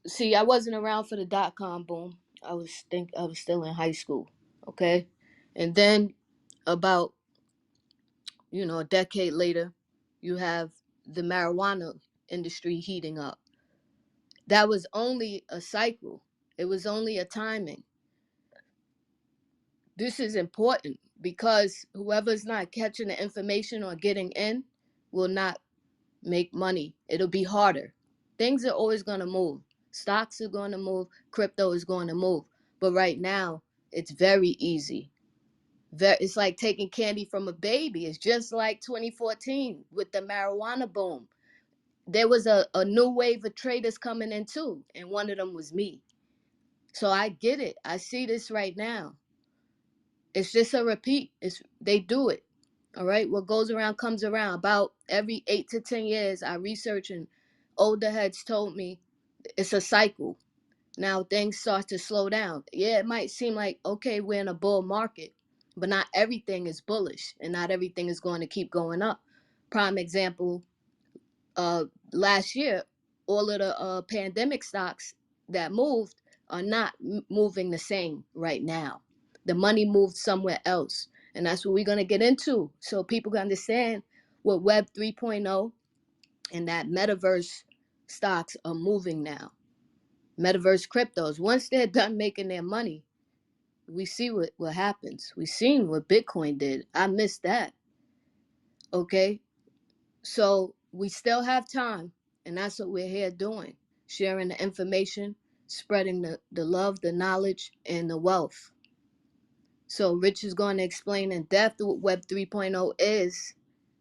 See, I wasn't around for the dot-com boom. I was still in high school. Okay. And then about, a decade later, you have the marijuana industry heating up. That was only a cycle. It was only a timing. This is important because whoever's not catching the information or getting in will not make money. It'll be harder. Things are always going to move. Stocks are going to move. Crypto is going to move. But right now, it's very easy. It's like taking candy from a baby. It's just like 2014 with the marijuana boom. There was a new wave of traders coming in too, and one of them was me. So I get it. I see this right now. It's just a repeat. They do it. All right. What goes around comes around. About every 8 to 10 years, I research, and older heads told me it's a cycle. Now things start to slow down. Yeah, it might seem like, okay, we're in a bull market, but not everything is bullish and not everything is going to keep going up. Prime example, uh, last year, all of the pandemic stocks that moved are not moving the same right now. The money moved somewhere else. And that's what we're going to get into. So people can understand what Web 3.0 and that MetaVerse stocks are moving now. MetaVerse cryptos, once they're done making their money, we see what happens. We seen what Bitcoin did. I missed that. Okay. So we still have time, and that's what we're here doing, sharing the information, spreading the love, the knowledge, and the wealth. So Rich is going to explain in depth what Web 3.0 is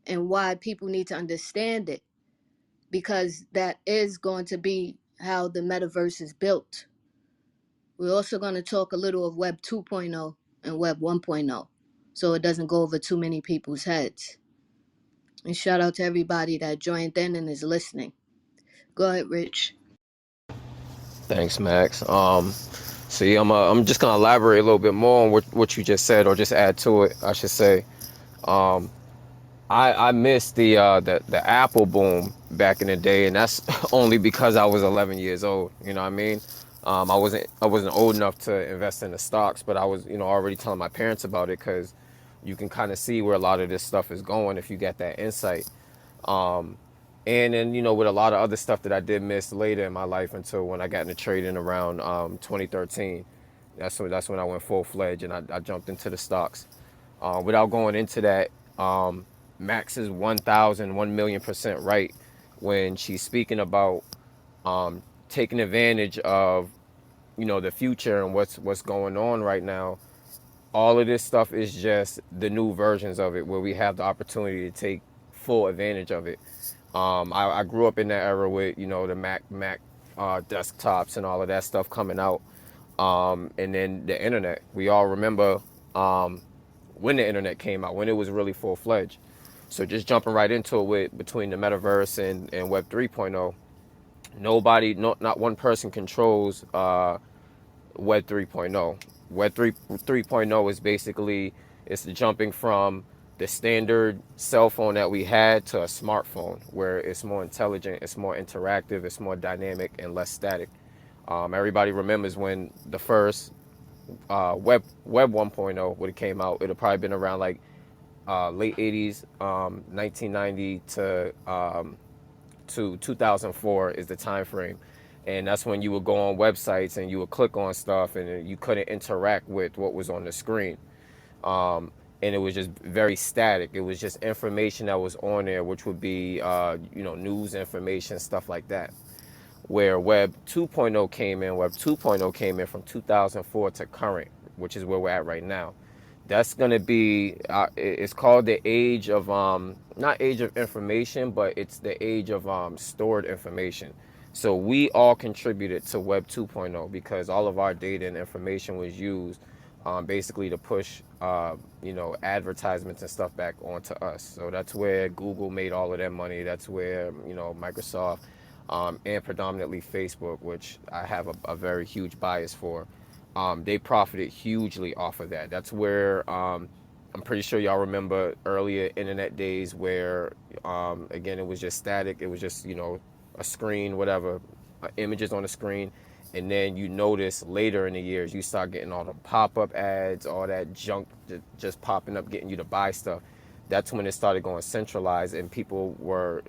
and why people need to understand it, because that is going to be how the metaverse is built. We're also going to talk a little of Web 2.0 and Web 1.0 so it doesn't go over too many people's heads. And shout out to everybody that joined in and is listening. Go ahead, Rich. Thanks, Max. See, I'm just gonna elaborate a little bit more on what you just said, or just add to it, I should say. Um, I missed the Apple boom back in the day, and that's only because I was 11 years old. You know what I mean? I wasn't old enough to invest in the stocks, but I was already telling my parents about it because you can kind of see where a lot of this stuff is going if you get that insight. Um, and then with a lot of other stuff that I did miss later in my life until when I got into trading around 2013. That's when I went full fledged and I jumped into the stocks. Without going into that, Max is 1,000, 1,000,000% right when she's speaking about taking advantage of the future and what's going on right now. All of this stuff is just the new versions of it where we have the opportunity to take full advantage of it. I grew up in that era with the Mac desktops and all of that stuff coming out, and then the internet. We all remember when the internet came out, when it was really full fledged. So just jumping right into it with between the metaverse and Web 3.0, nobody, not one person controls Web 3.0. Web 3.0 is basically it's the jumping from the standard cell phone that we had to a smartphone where it's more intelligent, it's more interactive, it's more dynamic and less static. Everybody remembers when the first Web 1.0 when it came out. It'll probably been around like late 80s, 1990 to 2004 is the time frame, and that's when you would go on websites and you would click on stuff and you couldn't interact with what was on the screen. And it was just very static. It was just information that was on there, which would be news information, stuff like that. Where Web 2.0 came in, Web 2.0 came in from 2004 to current, which is where we're at right now. That's going to be it's called the age of not age of information, but it's the age of stored information. So we all contributed to Web 2.0 because all of our data and information was used basically to push advertisements and stuff back onto us. So that's where Google made all of their money. That's where Microsoft and predominantly Facebook, which I have a very huge bias for. They profited hugely off of that. That's where I'm pretty sure y'all remember earlier internet days where, again, it was just static. It was just, a screen, whatever. images on the screen, and then you notice later in the years you start getting all the pop-up ads, all that junk just popping up, getting you to buy stuff. That's when it started going centralized, and people were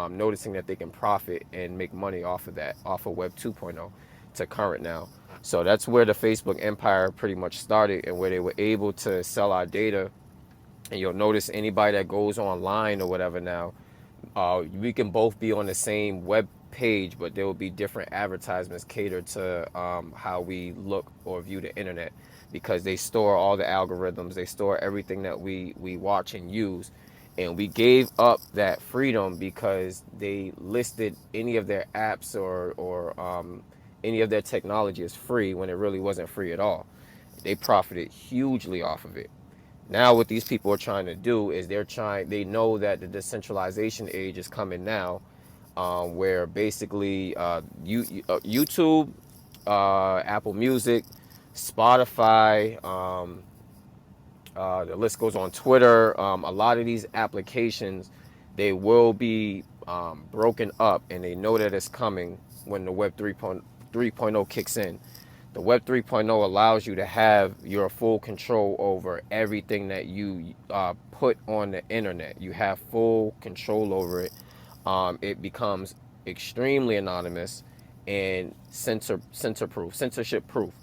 noticing that they can profit and make money off of that, off of Web 2.0 to current now. So that's where the Facebook empire pretty much started, and where they were able to sell our data. And you'll notice anybody that goes online or whatever now, we can both be on the same web page, but there will be different advertisements catered to how we look or view the internet, because they store all the algorithms, they store everything that we watch and use. And we gave up that freedom because they listed any of their apps or any of their technology as free when it really wasn't free at all. They profited hugely off of it. Now what these people are trying to do is they know that the decentralization age is coming now, where basically YouTube, Apple Music, Spotify, the list goes on, Twitter, a lot of these applications, they will be broken up, and they know that it's coming when the Web 3.0 kicks in. The Web 3.0 allows you to have your full control over everything that you put on the internet. You have full control over it. It becomes extremely anonymous and censorship proof.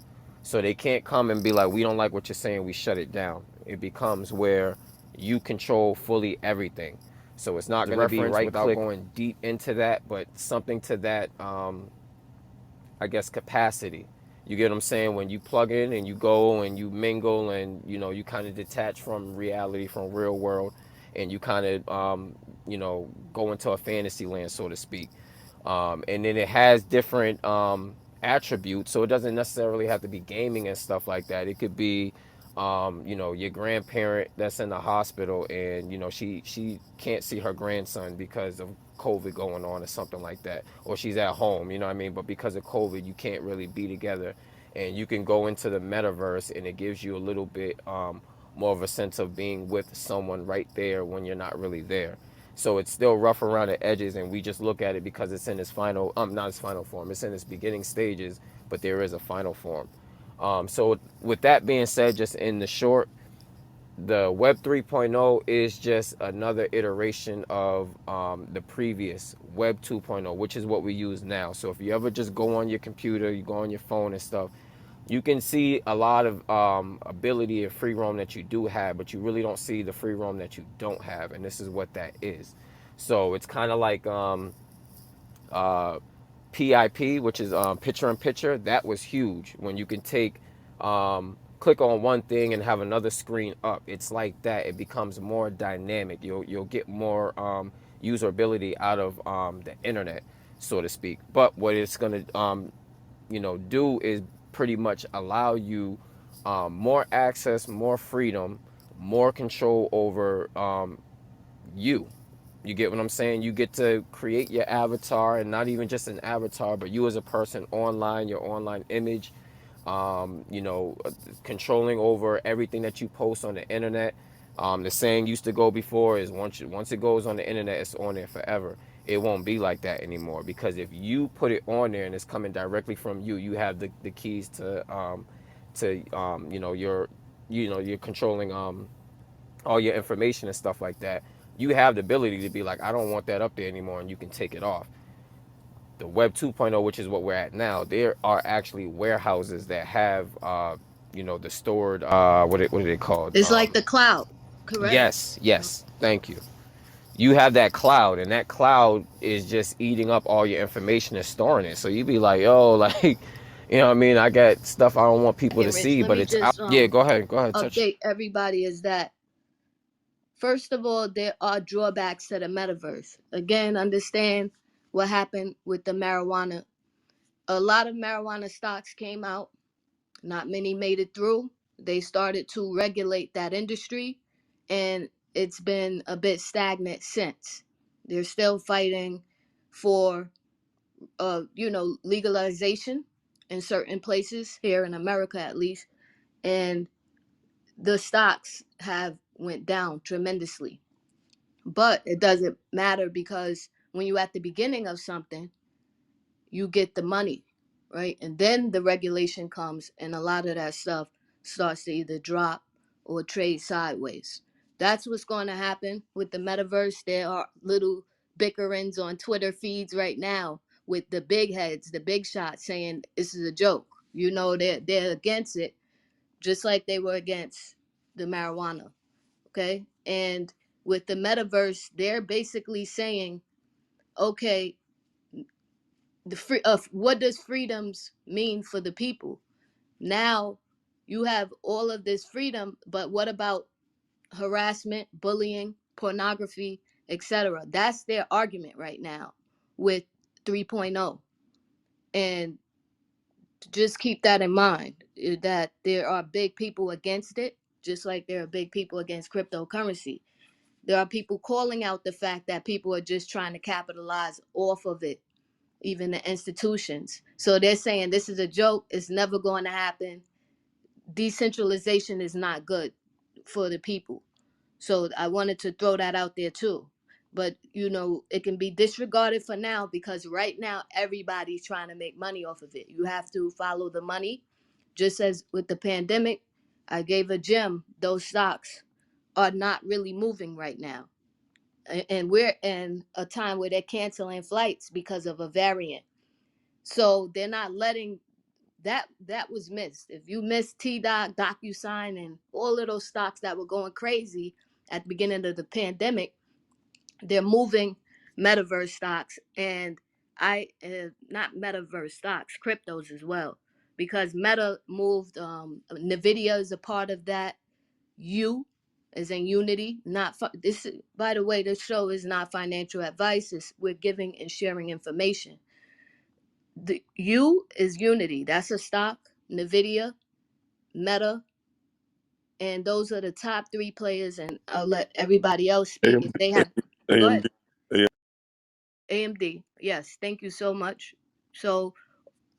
So they can't come and be like, we don't like what you're saying, we shut it down. It becomes where you control fully everything. So it's not going to be right without click, going deep into that, but something to that, I guess, capacity. You get what I'm saying? When you plug in and you go and you mingle, and you kind of detach from reality, from real world, and you kind of go into a fantasy land, so to speak. And then it has different attributes, so it doesn't necessarily have to be gaming and stuff like that. It could be your grandparent that's in the hospital, and she can't see her grandson because of COVID going on or something like that, or she's at home, you know what I mean? But because of COVID, you can't really be together, and you can go into the metaverse, and it gives you a little bit more of a sense of being with someone right there when you're not really there. So it's still rough around the edges, and we just look at it because it's in its final, not its final form, it's in its beginning stages, but there is a final form. So with that being said, just in the short, the Web 3.0 is just another iteration of the previous Web 2.0, which is what we use now. So if you ever just go on your computer, you go on your phone and stuff, you can see a lot of ability and free roam that you do have, but you really don't see the free roam that you don't have. And this is what that is. So it's kind of like uh, PIP, which is picture in picture. That was huge when you can click on one thing and have another screen up. It's like that. It becomes more dynamic. You'll get more usability out of the internet, so to speak. But what it's gonna do is pretty much allow you more access, more freedom, more control over you. You get what I'm saying? You get to create your avatar, and not even just an avatar, but you as a person online, your online image, controlling over everything that you post on the internet. The saying used to go before is once it goes on the internet, it's on there forever. It won't be like that anymore, because if you put it on there and it's coming directly from you, you have the keys you're controlling all your information and stuff like that. You have the ability to be like, I don't want that up there anymore, and you can take it off. The Web 2.0, which is what we're at now, there are actually warehouses that have, the stored, what are they called? It's like the cloud, correct? Yes, yes, thank you. You have that cloud, and that cloud is just eating up all your information and storing it. So you be like, oh, like, you know what I mean? I got stuff I don't want people to Rich, see, let but me it's out. just Yeah, go ahead, touch. update everybody is that, first of all, there are drawbacks to the metaverse. Again, understand what happened with the marijuana. A lot of marijuana stocks came out, not many made it through. They started to regulate that industry, and it's been a bit stagnant since. They're still fighting for legalization in certain places here in America, at least, and the stocks have went down tremendously. But it doesn't matter, because when you're at the beginning of something, you get the money, right? And then the regulation comes, and a lot of that stuff starts to either drop or trade sideways. That's what's going to happen with the metaverse. There are little bickerings on Twitter feeds right now with the big heads, the big shots saying this is a joke. You know, they're against it, just like they were against the marijuana. Okay. And with the metaverse, they're basically saying, okay, the free of what does freedoms mean for the people? Now you have all of this freedom, but what about harassment, bullying, pornography, etc.? That's their argument right now with 3.0. And just keep that in mind, that there are big people against it, just like there are big people against cryptocurrency. There are people calling out the fact that people are just trying to capitalize off of it, even the institutions. So they're saying this is a joke, it's never going to happen. Decentralization is not good for the people. So I wanted to throw that out there too. But you know, it can be disregarded for now because right now everybody's trying to make money off of it. You have to follow the money. Just as with the pandemic, I gave a gem, those stocks are not really moving right now. And we're in a time where they're canceling flights because of a variant. So they're not letting that was missed. If you missed T-Doc, DocuSign, and all of those stocks that were going crazy at the beginning of the pandemic, they're moving MetaVerse stocks, and not MetaVerse stocks, cryptos as well, because Meta moved. Nvidia is a part of that. U is in Unity. Not this. By the way, this show is not financial advice. We're giving and sharing information. The U is Unity. That's a stock. Nvidia, Meta, and those are the top three players. And I'll let everybody else speak if they have. Go ahead. AMD. AMD. Yes, thank you so much. So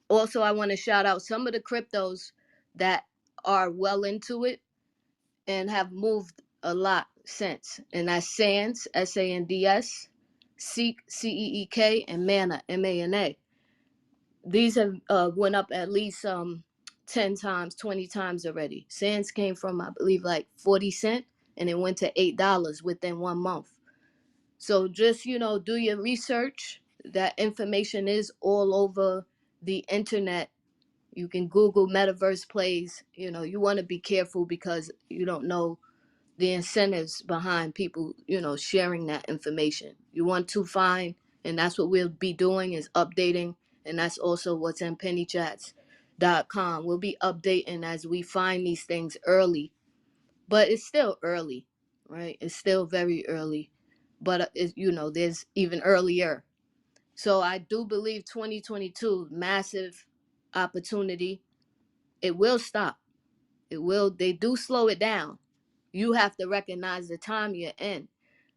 also I want to shout out some of the cryptos that are well into it and have moved a lot since. And that's Sands, SANDS, Seek, CEEK, and Mana, MANA. These have went up at least 10 times, 20 times already. Sands came from, I believe, like 40 cents, and it went to $8 within 1 month. So just, you know, do your research. That information is all over the internet. You can Google metaverse plays. You know, you want to be careful because you don't know the incentives behind people, you know, sharing that information. You want to find, and that's what we'll be doing is updating, and that's also what's in pennychats.com. We'll be updating as we find these things early, but it's still early, right? It's still very early, but you know, there's even earlier. So I do believe 2022 massive opportunity. It will stop. It will. They do slow it down. You have to recognize the time you're in,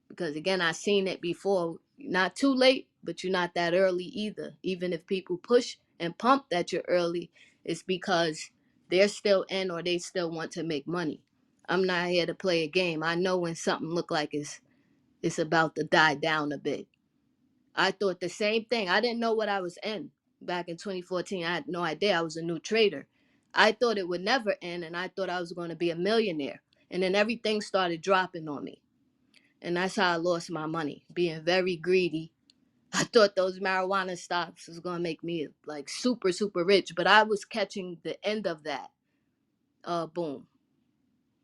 because again, I've seen it before. You're not too late, but you're not that early either. Even if people push and pump that you're early, it's because they're still in or they still want to make money. I'm not here to play a game. I know when something look like it's about to die down a bit. I thought the same thing. I didn't know what I was in back in 2014. I had no idea. I was a new trader. I thought it would never end, and I thought I was going to be a millionaire. And then everything started dropping on me. And that's how I lost my money, being very greedy. I thought those marijuana stocks was going to make me like super, super rich, but I was catching the end of that. Boom.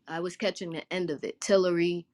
I was catching the end of it. Tillery,